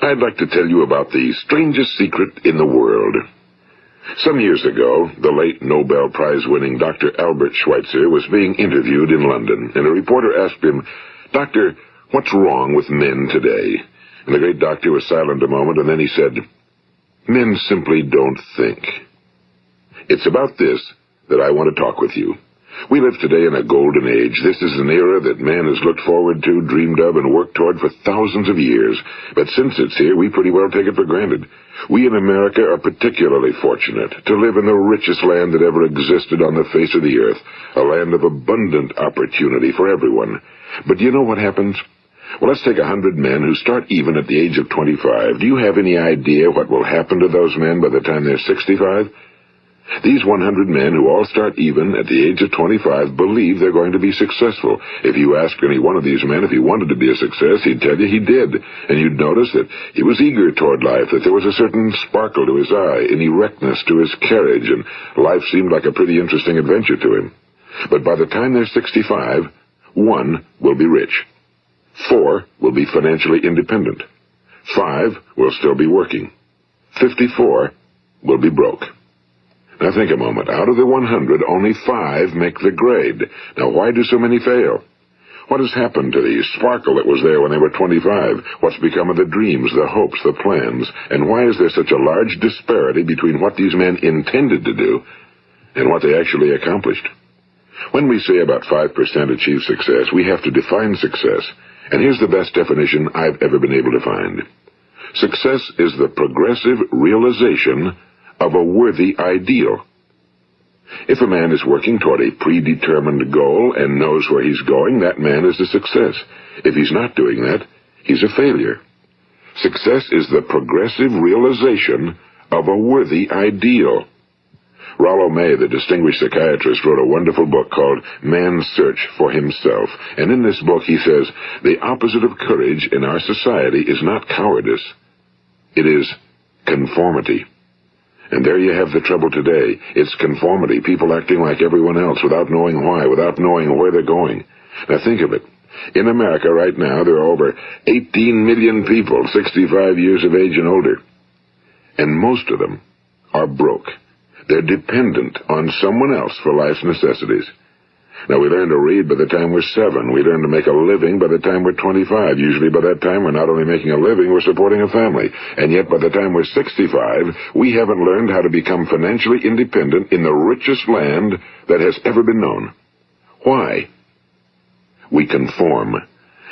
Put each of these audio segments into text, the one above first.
I'd like to tell you about the strangest secret in the world. Some years ago, the late Nobel Prize-winning Dr. Albert Schweitzer was being interviewed in London, and a reporter asked him, "Doctor, what's wrong with men today?" And the great doctor was silent a moment, and then he said, "Men simply don't think." It's about this that I want to talk with you. We live today in a golden age. This is an era that man has looked forward to, dreamed of, and worked toward for thousands of years. But since it's here, we pretty well take it for granted. We in America are particularly fortunate to live in the richest land that ever existed on the face of the earth, a land of abundant opportunity for everyone. But do you know what happens? Well, let's take 100 men who start even at the age of 25. Do you have any idea what will happen to those men by the time they're 65? These 100 men who all start even at the age of 25 believe they're going to be successful. If you asked any one of these men if he wanted to be a success, he'd tell you he did. And you'd notice that he was eager toward life, that there was a certain sparkle to his eye, an erectness to his carriage, and life seemed like a pretty interesting adventure to him. But by the time they're 65, 1 will be rich. 4 will be financially independent. 5 will still be working. 54 will be broke. Now think a moment. Out of the 100, only 5 make the grade. Now why do so many fail? What has happened to the sparkle that was there when they were 25? What's become of the dreams, the hopes, the plans? And why is there such a large disparity between what these men intended to do and what they actually accomplished? When we say about 5% achieve success, we have to define success. And here's the best definition I've ever been able to find. Success is the progressive realization of a worthy ideal. If a man is working toward a predetermined goal and knows where he's going, that man is a success. If he's not doing that, he's a failure. Success is the progressive realization of a worthy ideal. Rollo May, the distinguished psychiatrist, wrote a wonderful book called Man's Search for Himself. And in this book he says, the opposite of courage in our society is not cowardice. It is conformity. And there you have the trouble today. It's conformity, people acting like everyone else without knowing why, without knowing where they're going. Now think of it. In America right now, there are over 18 million people 65 years of age and older. And most of them are broke. They're dependent on someone else for life's necessities. Now, we learn to read by the time we're 7. We learn to make a living by the time we're 25. Usually by that time, we're not only making a living, we're supporting a family. And yet, by the time we're 65, we haven't learned how to become financially independent in the richest land that has ever been known. Why? We conform.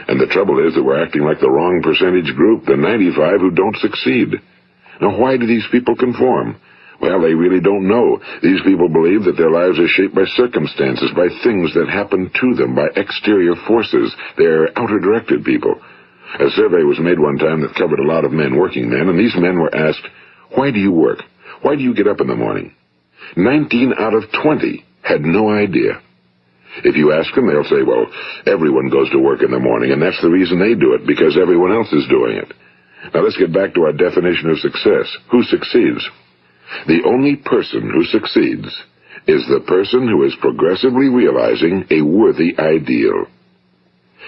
And the trouble is that we're acting like the wrong percentage group, the 95 who don't succeed. Now, why do these people conform? Well, they really don't know. These people believe that their lives are shaped by circumstances, by things that happen to them, by exterior forces. They're outer-directed people. A survey was made one time that covered a lot of men, working men, and these men were asked, "Why do you work? Why do you get up in the morning?" 19 out of 20 had no idea. If you ask them, they'll say, well, everyone goes to work in the morning, and that's the reason they do it, because everyone else is doing it. Now let's get back to our definition of success. Who succeeds? The only person who succeeds is the person who is progressively realizing a worthy ideal.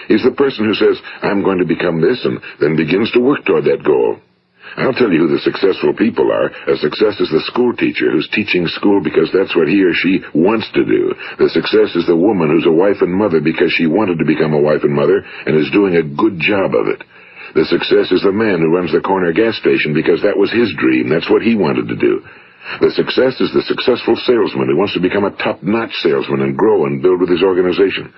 He's the person who says, I'm going to become this, and then begins to work toward that goal. I'll tell you who the successful people are. A success is the school teacher who's teaching school because that's what he or she wants to do. The success is the woman who's a wife and mother because she wanted to become a wife and mother and is doing a good job of it. The success is the man who runs the corner gas station because that was his dream. That's what he wanted to do. The success is the successful salesman who wants to become a top-notch salesman and grow and build with his organization.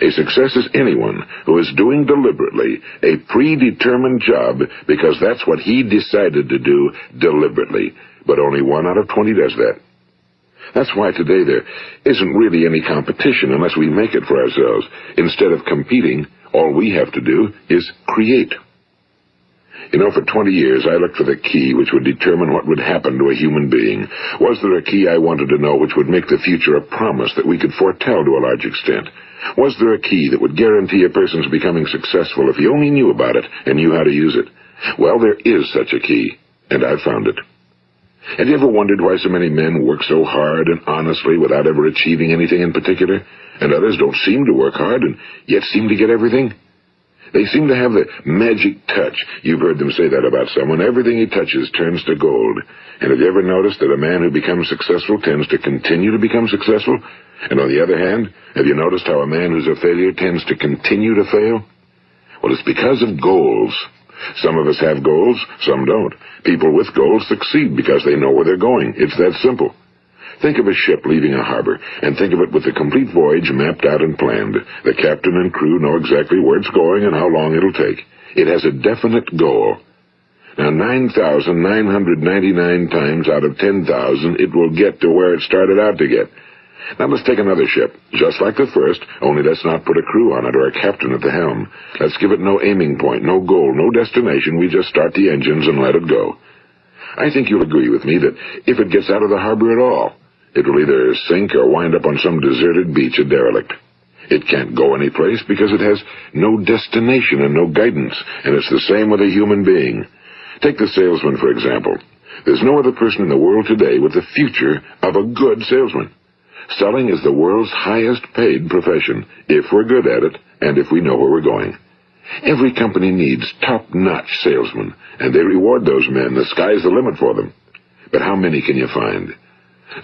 A success is anyone who is doing deliberately a predetermined job because that's what he decided to do deliberately. But only 1 out of 20 does that. That's why today there isn't really any competition unless we make it for ourselves. Instead of competing, all we have to do is create. You know, for 20 years, I looked for the key which would determine what would happen to a human being. Was there a key I wanted to know which would make the future a promise that we could foretell to a large extent? Was there a key that would guarantee a person's becoming successful if he only knew about it and knew how to use it? Well, there is such a key, and I've found it. Have you ever wondered why so many men work so hard and honestly without ever achieving anything in particular, and others don't seem to work hard and yet seem to get everything? They seem to have the magic touch. You've heard them say that about someone. Everything he touches turns to gold. And have you ever noticed that a man who becomes successful tends to continue to become successful? And on the other hand, have you noticed how a man who's a failure tends to continue to fail? Well, it's because of goals. Some of us have goals, some don't. People with goals succeed because they know where they're going. It's that simple. Think of a ship leaving a harbor, and think of it with the complete voyage mapped out and planned. The captain and crew know exactly where it's going and how long it'll take. It has a definite goal. Now, 9,999 times out of 10,000, it will get to where it started out to get. Now let's take another ship, just like the first, only let's not put a crew on it or a captain at the helm. Let's give it no aiming point, no goal, no destination. We just start the engines and let it go. I think you'll agree with me that if it gets out of the harbor at all, it will either sink or wind up on some deserted beach, a derelict. It can't go anyplace because it has no destination and no guidance, and it's the same with a human being. Take the salesman, for example. There's no other person in the world today with the future of a good salesman. Selling is the world's highest paid profession, if we're good at it and if we know where we're going. Every company needs top-notch salesmen, and they reward those men. The sky's the limit for them. But how many can you find?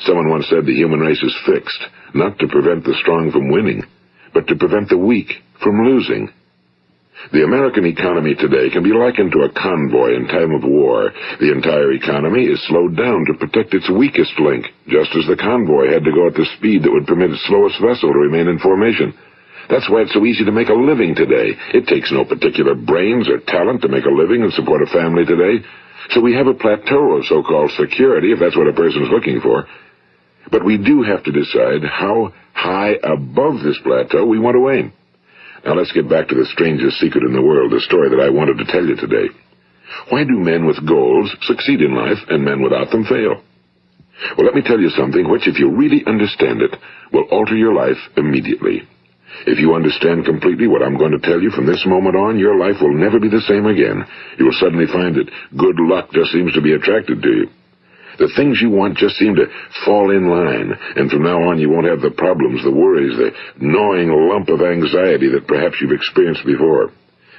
Someone once said the human race is fixed, not to prevent the strong from winning, but to prevent the weak from losing. The American economy today can be likened to a convoy in time of war. The entire economy is slowed down to protect its weakest link, just as the convoy had to go at the speed that would permit its slowest vessel to remain in formation. That's why it's so easy to make a living today. It takes no particular brains or talent to make a living and support a family today. So we have a plateau of so-called security, if that's what a person's looking for. But we do have to decide how high above this plateau we want to aim. Now let's get back to the strangest secret in the world, the story that I wanted to tell you today. Why do men with goals succeed in life and men without them fail? Well, let me tell you something which, if you really understand it, will alter your life immediately. If you understand completely what I'm going to tell you from this moment on, your life will never be the same again. You will suddenly find that good luck just seems to be attracted to you. The things you want just seem to fall in line, and from now on you won't have the problems, the worries, the gnawing lump of anxiety that perhaps you've experienced before.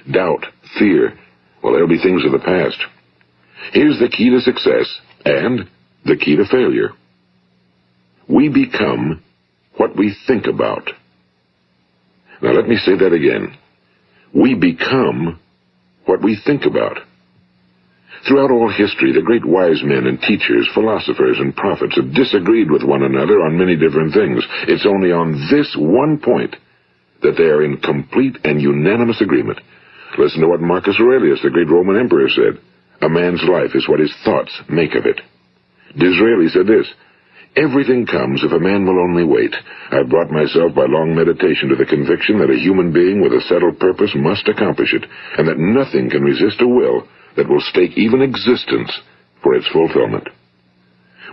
Doubt, fear, well, they'll be things of the past. Here's the key to success and the key to failure. We become what we think about. Now let me say that again. We become what we think about. Throughout all history, the great wise men and teachers, philosophers and prophets have disagreed with one another on many different things. It's only on this one point that they are in complete and unanimous agreement. Listen to what Marcus Aurelius, the great Roman emperor, said. A man's life is what his thoughts make of it. Disraeli said this, everything comes if a man will only wait. I've brought myself by long meditation to the conviction that a human being with a settled purpose must accomplish it, and that nothing can resist a will that will stake even existence for its fulfillment.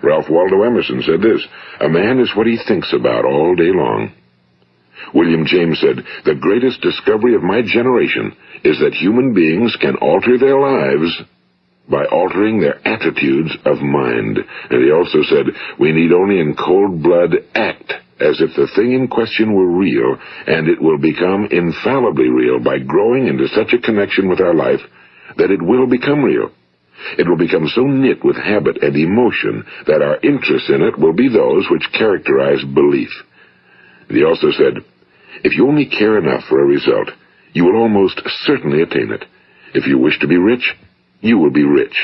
Ralph Waldo Emerson said this, a man is what he thinks about all day long. William James said, the greatest discovery of my generation is that human beings can alter their lives by altering their attitudes of mind. And he also said, we need only in cold blood act as if the thing in question were real, and it will become infallibly real by growing into such a connection with our life that it will become real. It will become so knit with habit and emotion that our interest in it will be those which characterize belief. And he also said, if you only care enough for a result, you will almost certainly attain it. If you wish to be rich, you will be rich.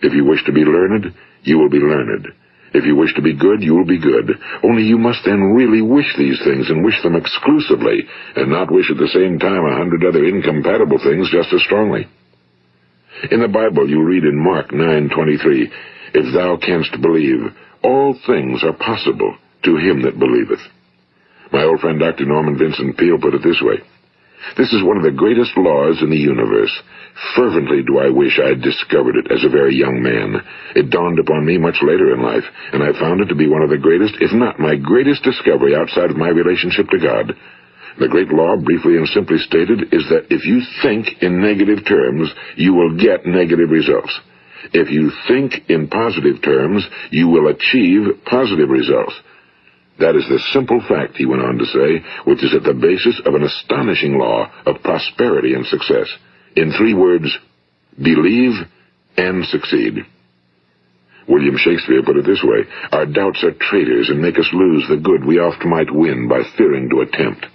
If you wish to be learned, you will be learned. If you wish to be good, you will be good. Only you must then really wish these things and wish them exclusively, and not wish at the same time 100 other incompatible things just as strongly. In the Bible you read in Mark 9:23, if thou canst believe, all things are possible to him that believeth. My old friend Dr. Norman Vincent Peale put it this way, this is one of the greatest laws in the universe. Fervently do I wish I had discovered it as a very young man. It dawned upon me much later in life, and I found it to be one of the greatest, if not my greatest discovery outside of my relationship to God. The great law, briefly and simply stated, is that if you think in negative terms, you will get negative results. If you think in positive terms, you will achieve positive results. That is the simple fact, he went on to say, which is at the basis of an astonishing law of prosperity and success. In 3 words, believe and succeed. William Shakespeare put it this way: our doubts are traitors and make us lose the good we oft might win by fearing to attempt.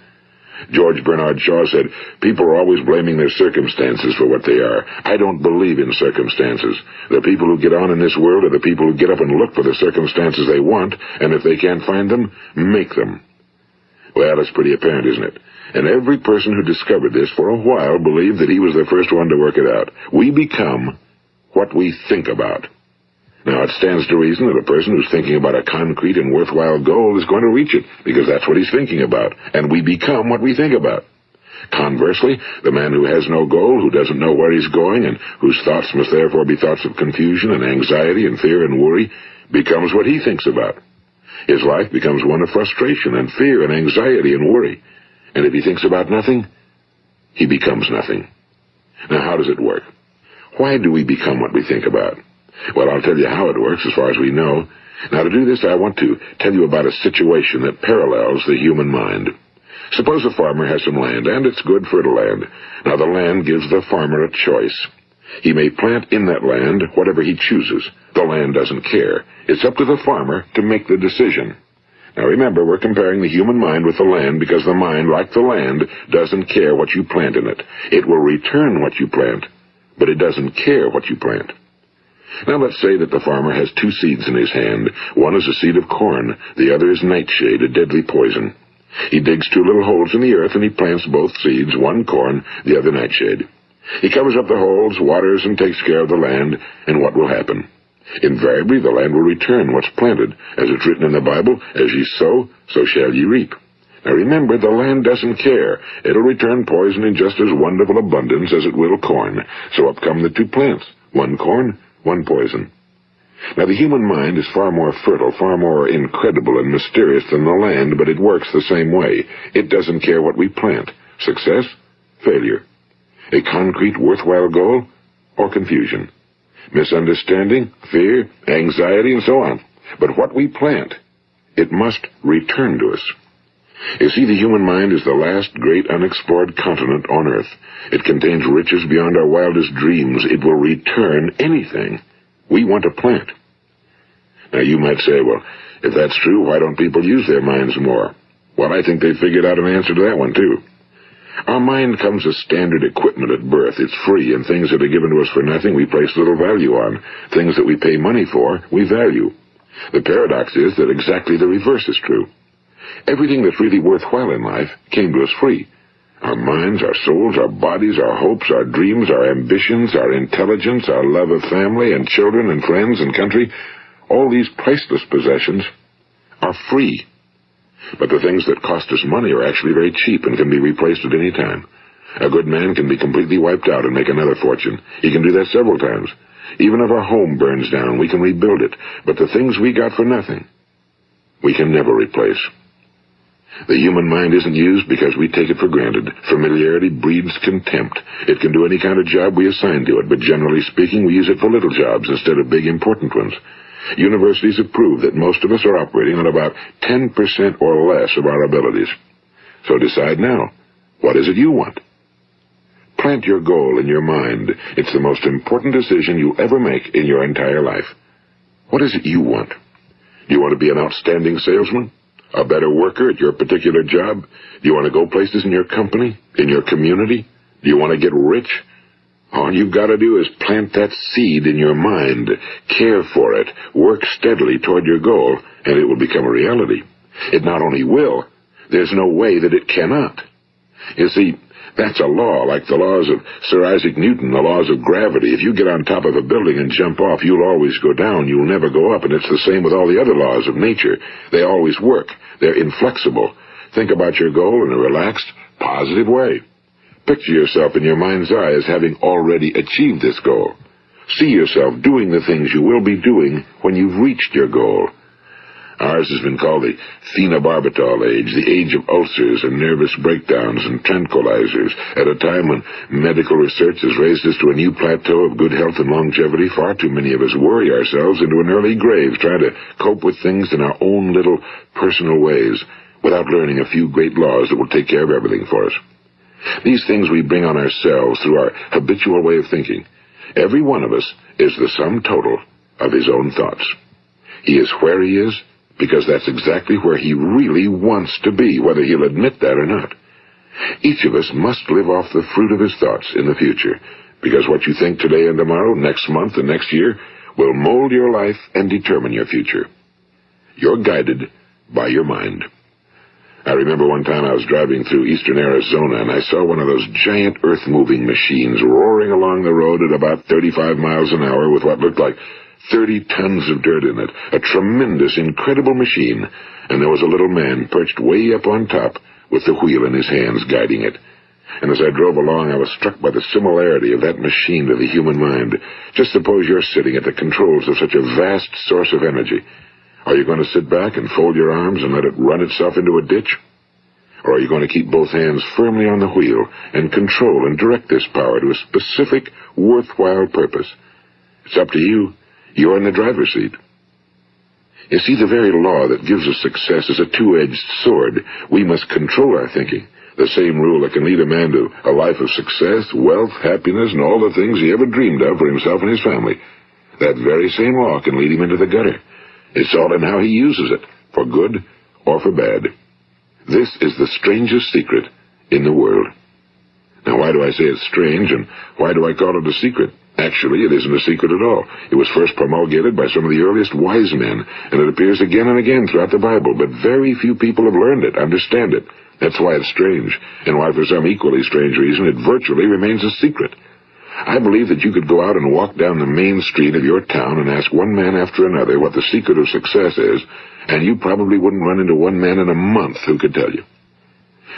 George Bernard Shaw said, people are always blaming their circumstances for what they are. I don't believe in circumstances. The people who get on in this world are the people who get up and look for the circumstances they want, and if they can't find them, make them. Well, it's pretty apparent, isn't it? And every person who discovered this for a while believed that he was the first one to work it out. We become what we think about. Now, it stands to reason that a person who's thinking about a concrete and worthwhile goal is going to reach it, because that's what he's thinking about, and we become what we think about. Conversely, the man who has no goal, who doesn't know where he's going, and whose thoughts must therefore be thoughts of confusion and anxiety and fear and worry, becomes what he thinks about. His life becomes one of frustration and fear and anxiety and worry. And if he thinks about nothing, he becomes nothing. Now, how does it work? Why do we become what we think about? Well, I'll tell you how it works as far as we know. Now, to do this, I want to tell you about a situation that parallels the human mind. Suppose a farmer has some land, and it's good fertile land. Now, the land gives the farmer a choice. He may plant in that land whatever he chooses. The land doesn't care. It's up to the farmer to make the decision. Now, remember, we're comparing the human mind with the land because the mind, like the land, doesn't care what you plant in it. It will return what you plant, but it doesn't care what you plant. Now, let's say that the farmer has 2 seeds in his hand. One is a seed of corn. The other is nightshade, a deadly poison. He digs 2 little holes in the earth, and he plants both seeds, one corn, the other nightshade. He covers up the holes, waters, and takes care of the land, and what will happen? Invariably, the land will return what's planted. As it's written in the Bible, as ye sow, so shall ye reap. Now remember, the land doesn't care. It'll return poison in just as wonderful abundance as it will corn. So up come the 2 plants, one corn, one poison. Now, the human mind is far more fertile, far more incredible and mysterious than the land, but it works the same way. It doesn't care what we plant. Success, failure. A concrete, worthwhile goal, or confusion. Misunderstanding, fear, anxiety, and so on. But what we plant, it must return to us. You see, the human mind is the last great unexplored continent on Earth. It contains riches beyond our wildest dreams. It will return anything we want to plant. Now, you might say, well, if that's true, why don't people use their minds more? Well, I think they figured out an answer to that one, too. Our mind comes as standard equipment at birth. It's free, and things that are given to us for nothing we place little value on. Things that we pay money for, we value. The paradox is that exactly the reverse is true. Everything that's really worthwhile in life came to us free. Our minds, our souls, our bodies, our hopes, our dreams, our ambitions, our intelligence, our love of family and children and friends and country, all these priceless possessions are free. But the things that cost us money are actually very cheap and can be replaced at any time. A good man can be completely wiped out and make another fortune. He can do that several times. Even if our home burns down, we can rebuild it. But the things we got for nothing, we can never replace. The human mind isn't used because we take it for granted. Familiarity breeds contempt. It can do any kind of job we assign to it, but generally speaking, we use it for little jobs instead of big, important ones. Universities have proved that most of us are operating on about 10% or less of our abilities. So decide now, what is it you want? Plant your goal in your mind. It's the most important decision you'll ever make in your entire life. What is it you want? Do you want to be an outstanding salesman? A better worker at your particular job? Do you want to go places in your company? In your community? Do you want to get rich? All you've got to do is plant that seed in your mind, care for it, work steadily toward your goal, and it will become a reality. It not only will, there's no way that it cannot. You see, that's a law, like the laws of Sir Isaac Newton, the laws of gravity. If you get on top of a building and jump off, you'll always go down. You'll never go up, and it's the same with all the other laws of nature. They always work. They're inflexible. Think about your goal in a relaxed, positive way. Picture yourself in your mind's eye as having already achieved this goal. See yourself doing the things you will be doing when you've reached your goal. Ours has been called the phenobarbital age, the age of ulcers and nervous breakdowns and tranquilizers. At a time when medical research has raised us to a new plateau of good health and longevity, far too many of us worry ourselves into an early grave trying to cope with things in our own little personal ways without learning a few great laws that will take care of everything for us. These things we bring on ourselves through our habitual way of thinking. Every one of us is the sum total of his own thoughts. He is where he is because that's exactly where he really wants to be, whether he'll admit that or not. Each of us must live off the fruit of his thoughts in the future, because what you think today and tomorrow, next month and next year, will mold your life and determine your future. You're guided by your mind. I remember one time I was driving through eastern Arizona, and I saw one of those giant earth-moving machines roaring along the road at about 35 miles an hour with what looked like 30 tons of dirt in it. A tremendous, incredible machine, and there was a little man perched way up on top with the wheel in his hands guiding it. And as I drove along, I was struck by the similarity of that machine to the human mind. Just suppose you're sitting at the controls of such a vast source of energy. Are you going to sit back and fold your arms and let it run itself into a ditch? Or are you going to keep both hands firmly on the wheel and control and direct this power to a specific, worthwhile purpose? It's up to you. You're in the driver's seat. You see, the very law that gives us success is a two-edged sword. We must control our thinking. The same rule that can lead a man to a life of success, wealth, happiness, and all the things he ever dreamed of for himself and his family. That very same law can lead him into the gutter. It's all in how he uses it, for good or for bad. This is the strangest secret in the world. Now, why do I say it's strange, and why do I call it a secret? Actually, it isn't a secret at all. It was first promulgated by some of the earliest wise men, and it appears again and again throughout the Bible, but very few people have learned it, understand it. That's why it's strange, and why for some equally strange reason it virtually remains a secret. I believe that you could go out and walk down the main street of your town and ask one man after another what the secret of success is, and you probably wouldn't run into one man in a month who could tell you.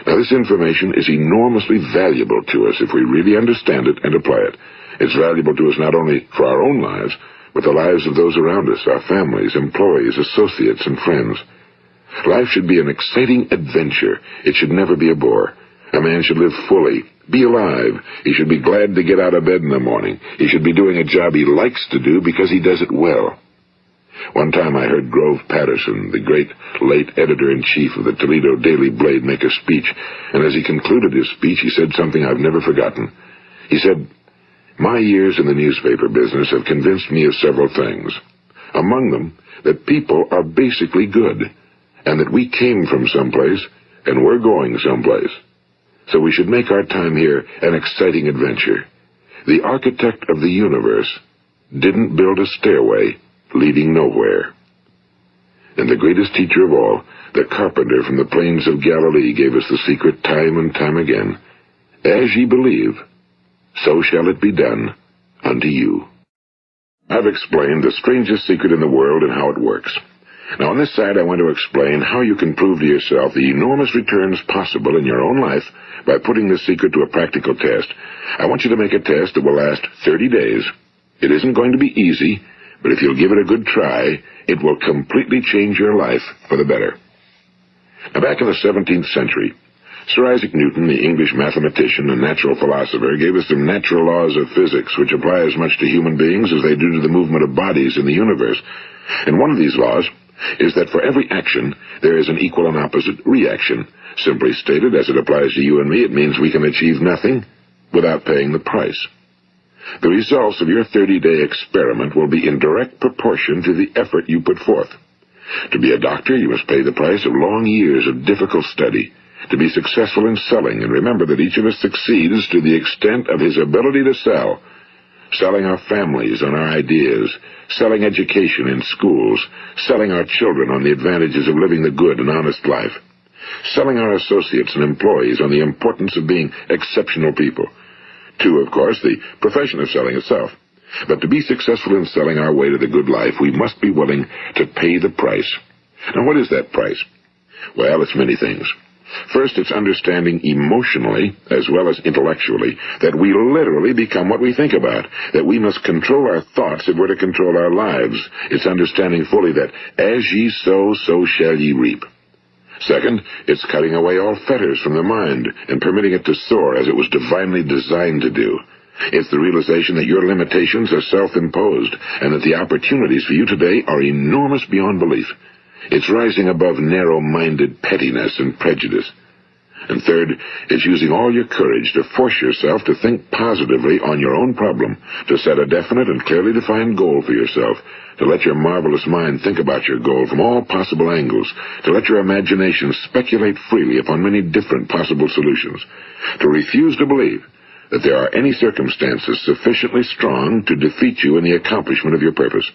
Now, this information is enormously valuable to us if we really understand it and apply it. It's valuable to us not only for our own lives, but the lives of those around us, our families, employees, associates, and friends. Life should be an exciting adventure. It should never be a bore. A man should live fully, be alive. He should be glad to get out of bed in the morning. He should be doing a job he likes to do because he does it well. One time I heard Grove Patterson, the great late editor-in-chief of the Toledo Daily Blade, make a speech, and as he concluded his speech, he said something I've never forgotten. He said, "My years in the newspaper business have convinced me of several things. Among them, that people are basically good, and that we came from someplace, and we're going someplace. So we should make our time here an exciting adventure. The architect of the universe didn't build a stairway leading nowhere." And the greatest teacher of all, the carpenter from the plains of Galilee, gave us the secret time and time again. As ye believe, so shall it be done unto you. I've explained the strangest secret in the world and how it works. Now, on this side, I want to explain how you can prove to yourself the enormous returns possible in your own life by putting this secret to a practical test. I want you to make a test that will last 30 days. It isn't going to be easy, but if you'll give it a good try, it will completely change your life for the better. Now, back in the 17th century, Sir Isaac Newton, the English mathematician and natural philosopher, gave us some natural laws of physics which apply as much to human beings as they do to the movement of bodies in the universe. And one of these laws is that for every action, there is an equal and opposite reaction. Simply stated, as it applies to you and me, it means we can achieve nothing without paying the price. The results of your 30-day experiment will be in direct proportion to the effort you put forth. To be a doctor, you must pay the price of long years of difficult study. To be successful in selling, and remember that each of us succeeds to the extent of his ability to sell. Selling our families on our ideas, selling education in schools, selling our children on the advantages of living the good and honest life, selling our associates and employees on the importance of being exceptional people. To, of course, the profession of selling itself. But to be successful in selling our way to the good life, we must be willing to pay the price. Now, what is that price? Well, it's many things. First, it's understanding emotionally, as well as intellectually, that we literally become what we think about, that we must control our thoughts if we're to control our lives. It's understanding fully that as ye sow, so shall ye reap. Second, it's cutting away all fetters from the mind and permitting it to soar as it was divinely designed to do. It's the realization that your limitations are self-imposed and that the opportunities for you today are enormous beyond belief. It's rising above narrow-minded pettiness and prejudice. And third, it's using all your courage to force yourself to think positively on your own problem, to set a definite and clearly defined goal for yourself, to let your marvelous mind think about your goal from all possible angles, to let your imagination speculate freely upon many different possible solutions, to refuse to believe that there are any circumstances sufficiently strong to defeat you in the accomplishment of your purpose,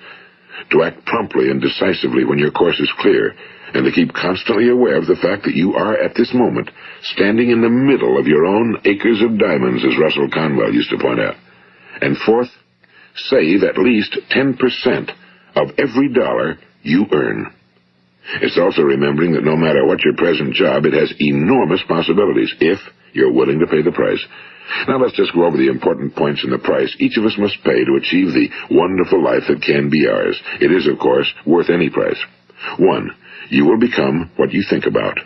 to act promptly and decisively when your course is clear, and to keep constantly aware of the fact that you are, at this moment, standing in the middle of your own acres of diamonds, as Russell Conwell used to point out. And fourth, save at least 10% of every dollar you earn. It's also remembering that no matter what your present job, it has enormous possibilities, if you're willing to pay the price. Now let's just go over the important points in the price each of us must pay to achieve the wonderful life that can be ours. It is, of course, worth any price. 1. You will become what you think about.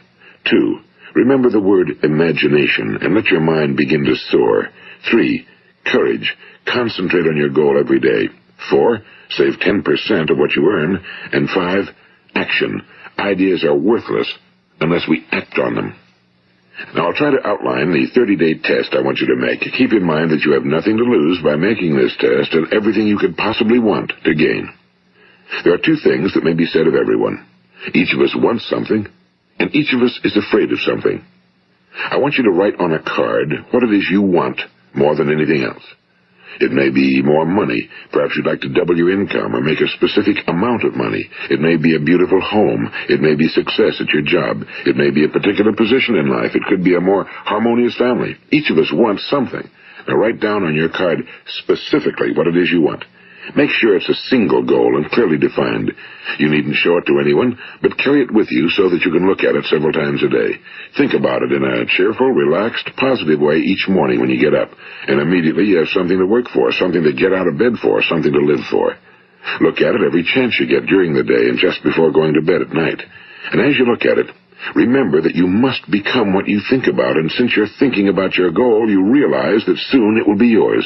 2. Remember the word imagination and let your mind begin to soar. 3. Courage. Concentrate on your goal every day. 4. Save 10% of what you earn. And 5. Action. Ideas are worthless unless we act on them. Now, I'll try to outline the 30-day test I want you to make. Keep in mind that you have nothing to lose by making this test and everything you could possibly want to gain. There are 2 things that may be said of everyone. Each of us wants something, and each of us is afraid of something. I want you to write on a card what it is you want more than anything else. It may be more money. Perhaps you'd like to double your income or make a specific amount of money. It may be a beautiful home. It may be success at your job. It may be a particular position in life. It could be a more harmonious family. Each of us wants something. Now write down on your card specifically what it is you want. Make sure it's a single goal and clearly defined. You needn't show it to anyone, but carry it with you so that you can look at it several times a day. Think about it in a cheerful, relaxed, positive way each morning when you get up, and immediately you have something to work for, something to get out of bed for, something to live for. Look at it every chance you get during the day and just before going to bed at night. And as you look at it, remember that you must become what you think about, and since you're thinking about your goal, you realize that soon it will be yours.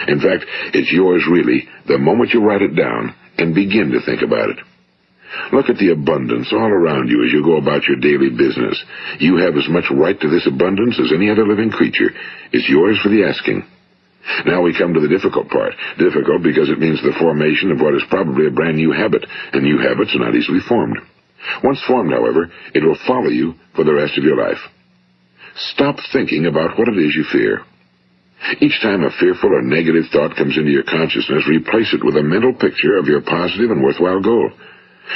In fact, it's yours really the moment you write it down and begin to think about it. Look at the abundance all around you as you go about your daily business. You have as much right to this abundance as any other living creature. It's yours for the asking. Now we come to the difficult part. Difficult because it means the formation of what is probably a brand new habit, and new habits are not easily formed. Once formed, however, it will follow you for the rest of your life. Stop thinking about what it is you fear. Each time a fearful or negative thought comes into your consciousness, replace it with a mental picture of your positive and worthwhile goal.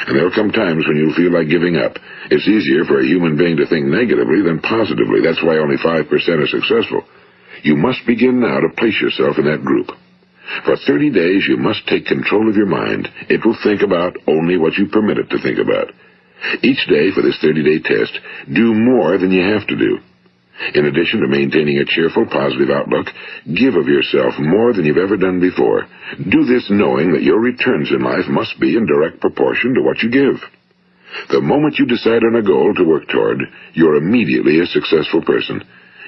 And there will come times when you'll feel like giving up. It's easier for a human being to think negatively than positively. That's why only 5% are successful. You must begin now to place yourself in that group. For 30 days, you must take control of your mind. It will think about only what you permit it to think about. Each day for this 30-day test, do more than you have to do. In addition to maintaining a cheerful, positive outlook, give of yourself more than you've ever done before. Do this knowing that your returns in life must be in direct proportion to what you give. The moment you decide on a goal to work toward, you're immediately a successful person.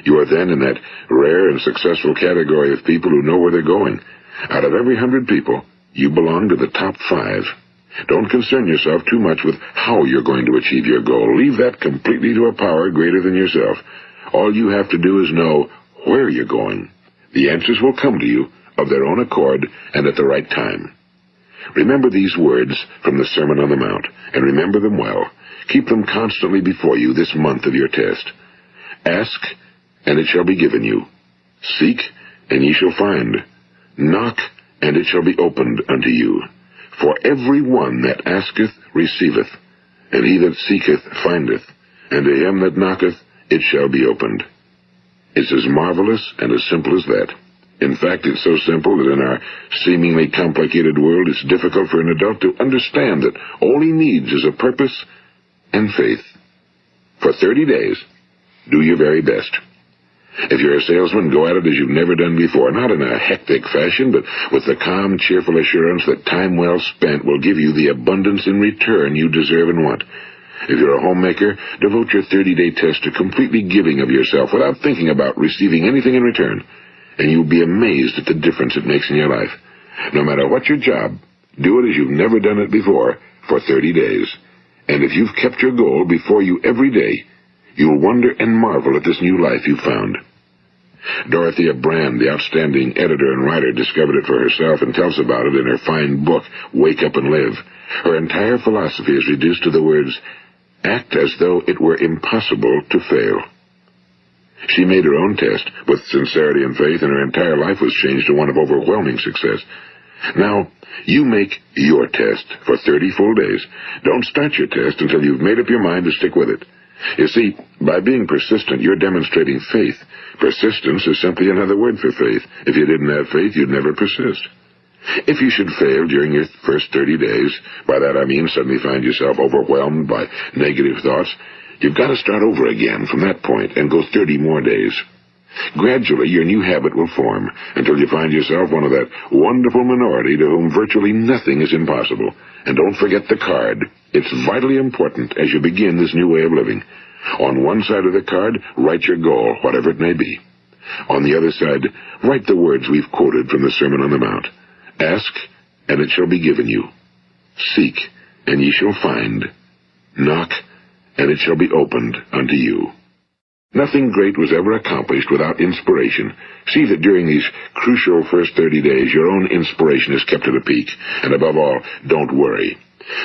You are then in that rare and successful category of people who know where they're going. Out of every 100 people, you belong to the top 5. Don't concern yourself too much with how you're going to achieve your goal. Leave that completely to a power greater than yourself. All you have to do is know where you're going. The answers will come to you of their own accord and at the right time. Remember these words from the Sermon on the Mount, and remember them well. Keep them constantly before you this month of your test. Ask, and it shall be given you. Seek, and ye shall find. Knock, and it shall be opened unto you. For every one that asketh receiveth, and he that seeketh findeth, and to him that knocketh it shall be opened. It's as marvelous and as simple as that. In fact, it's so simple that in our seemingly complicated world, it's difficult for an adult to understand that all he needs is a purpose and faith. For 30 days, Do your very best. If you're a salesman, go at it as you've never done before, not in a hectic fashion, but with the calm, cheerful assurance that time well spent will give you the abundance in return you deserve and want. If you're a homemaker, devote your 30-day test to completely giving of yourself without thinking about receiving anything in return, and you'll be amazed at the difference it makes in your life. No matter what your job, do it as you've never done it before for 30 days. And if you've kept your goal before you every day, you'll wonder and marvel at this new life you've found. Dorothea Brand, the outstanding editor and writer, discovered it for herself and tells about it in her fine book, Wake Up and Live. Her entire philosophy is reduced to the words, act as though it were impossible to fail. She made her own test with sincerity and faith, and her entire life was changed to one of overwhelming success. Now, you make your test for 30 full days. Don't start your test until you've made up your mind to stick with it. You see, by being persistent, you're demonstrating faith. Persistence is simply another word for faith. If you didn't have faith, you'd never persist. If you should fail during your first 30 days, by that I mean suddenly find yourself overwhelmed by negative thoughts, you've got to start over again from that point and go 30 more days. Gradually, your new habit will form until you find yourself one of that wonderful minority to whom virtually nothing is impossible. And don't forget the card. It's vitally important as you begin this new way of living. On one side of the card, write your goal, whatever it may be. On the other side, write the words we've quoted from the Sermon on the Mount. Ask, and it shall be given you. Seek, and ye shall find. Knock, and it shall be opened unto you. Nothing great was ever accomplished without inspiration. See that during these crucial first 30 days, your own inspiration is kept at a peak. And above all, don't worry.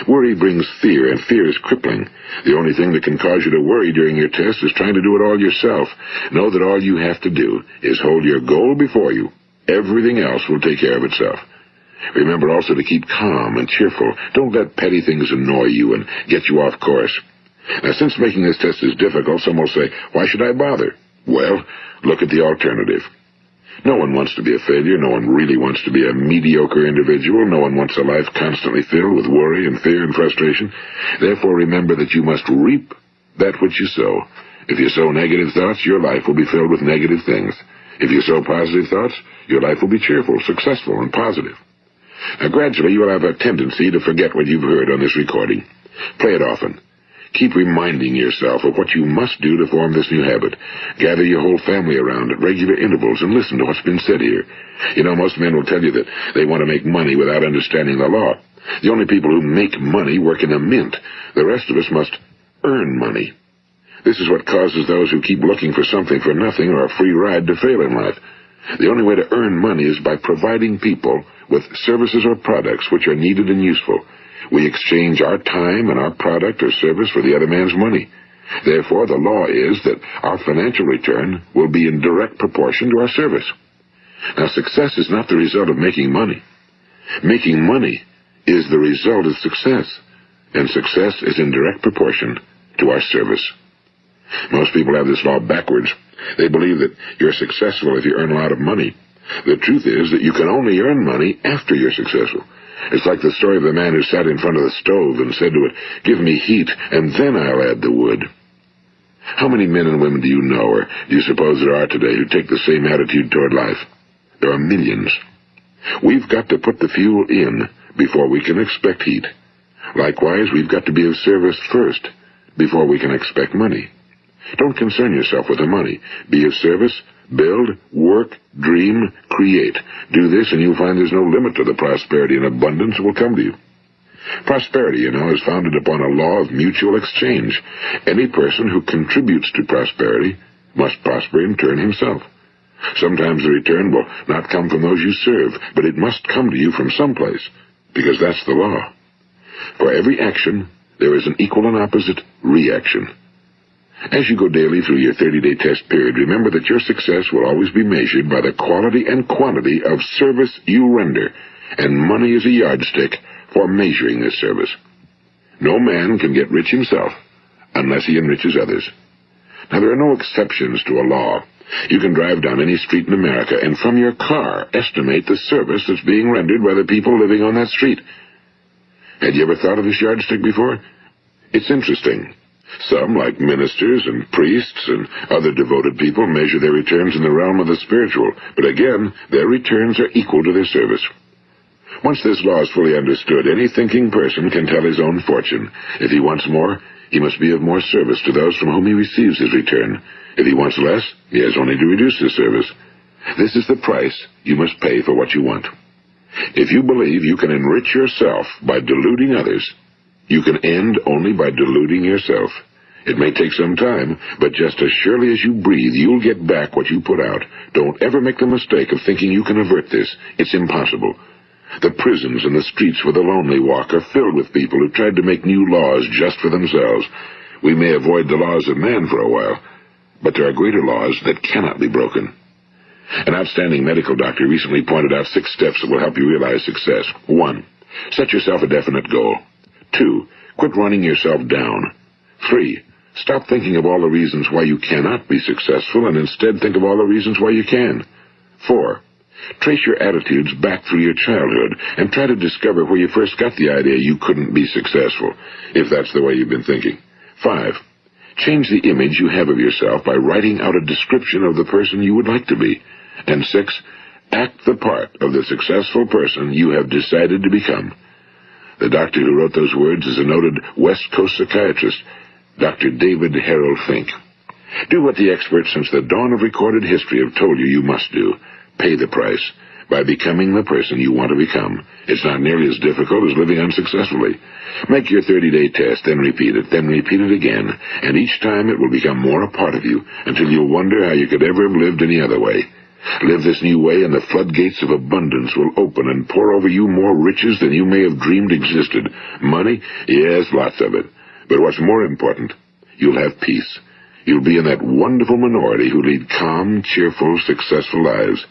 Worry brings fear, and fear is crippling. The only thing that can cause you to worry during your test is trying to do it all yourself. Know that all you have to do is hold your goal before you. Everything else will take care of itself. Remember also to keep calm and cheerful. Don't let petty things annoy you and get you off course. Now, since making this test is difficult, some will say, why should I bother? Well, look at the alternative. No one wants to be a failure. No one really wants to be a mediocre individual. No one wants a life constantly filled with worry and fear and frustration. Therefore, remember that you must reap that which you sow. If you sow negative thoughts, your life will be filled with negative things. If you sow positive thoughts, your life will be cheerful, successful, and positive. Now, gradually, you will have a tendency to forget what you've heard on this recording. Play it often. Keep reminding yourself of what you must do to form this new habit. Gather your whole family around at regular intervals and listen to what's been said here. You know, most men will tell you that they want to make money without understanding the law. The only people who make money work in a mint. The rest of us must earn money. This is what causes those who keep looking for something for nothing or a free ride to fail in life. The only way to earn money is by providing people with services or products which are needed and useful. We exchange our time and our product or service for the other man's money. Therefore, the law is that our financial return will be in direct proportion to our service. Now, success is not the result of making money. Making money is the result of success, and success is in direct proportion to our service. Most people have this law backwards. They believe that you're successful if you earn a lot of money. The truth is that you can only earn money after you're successful. It's like the story of the man who sat in front of the stove and said to it, "Give me heat, and then I'll add the wood." How many men and women do you know, or do you suppose there are today, who take the same attitude toward life? There are millions. We've got to put the fuel in before we can expect heat. Likewise, we've got to be of service first before we can expect money. Don't concern yourself with the money. Be of service, build, work, dream, create. Do this, and you'll find there's no limit to the prosperity and abundance that will come to you. Prosperity, you know, is founded upon a law of mutual exchange. Any person who contributes to prosperity must prosper in turn himself. Sometimes the return will not come from those you serve, but it must come to you from someplace, because that's the law. For every action, there is an equal and opposite reaction. As you go daily through your 30-day test period, remember that your success will always be measured by the quality and quantity of service you render, and money is a yardstick for measuring this service. No man can get rich himself unless he enriches others. Now, there are no exceptions to a law. You can drive down any street in America and from your car estimate the service that's being rendered by the people living on that street. Had you ever thought of this yardstick before? It's interesting. Some, like ministers and priests and other devoted people, measure their returns in the realm of the spiritual, but again, their returns are equal to their service. Once this law is fully understood, any thinking person can tell his own fortune. If he wants more, he must be of more service to those from whom he receives his return. If he wants less, he has only to reduce his service. This is the price you must pay for what you want. If you believe you can enrich yourself by deluding others, you can end only by deluding yourself. It may take some time, but just as surely as you breathe, you'll get back what you put out. Don't ever make the mistake of thinking you can avert this. It's impossible. The prisons and the streets where the lonely walk are filled with people who tried to make new laws just for themselves. We may avoid the laws of man for a while, but there are greater laws that cannot be broken. An outstanding medical doctor recently pointed out 6 steps that will help you realize success. 1. Set yourself a definite goal. 2. Quit running yourself down. 3. Stop thinking of all the reasons why you cannot be successful and instead think of all the reasons why you can. 4. Trace your attitudes back through your childhood and try to discover where you first got the idea you couldn't be successful, if that's the way you've been thinking. 5. Change the image you have of yourself by writing out a description of the person you would like to be. And 6. Act the part of the successful person you have decided to become. The doctor who wrote those words is a noted West Coast psychiatrist, Dr. David Harold Fink. Do what the experts since the dawn of recorded history have told you you must do. Pay the price by becoming the person you want to become. It's not nearly as difficult as living unsuccessfully. Make your 30-day test, then repeat it again, and each time it will become more a part of you until you'll wonder how you could ever have lived any other way. Live this new way and the floodgates of abundance will open and pour over you more riches than you may have dreamed existed. Money? Yes, lots of it. But what's more important, you'll have peace. You'll be in that wonderful minority who lead calm, cheerful, successful lives.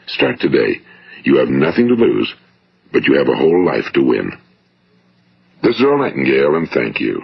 Start today. You have nothing to lose, but you have a whole life to win. This is Earl Nightingale, and thank you.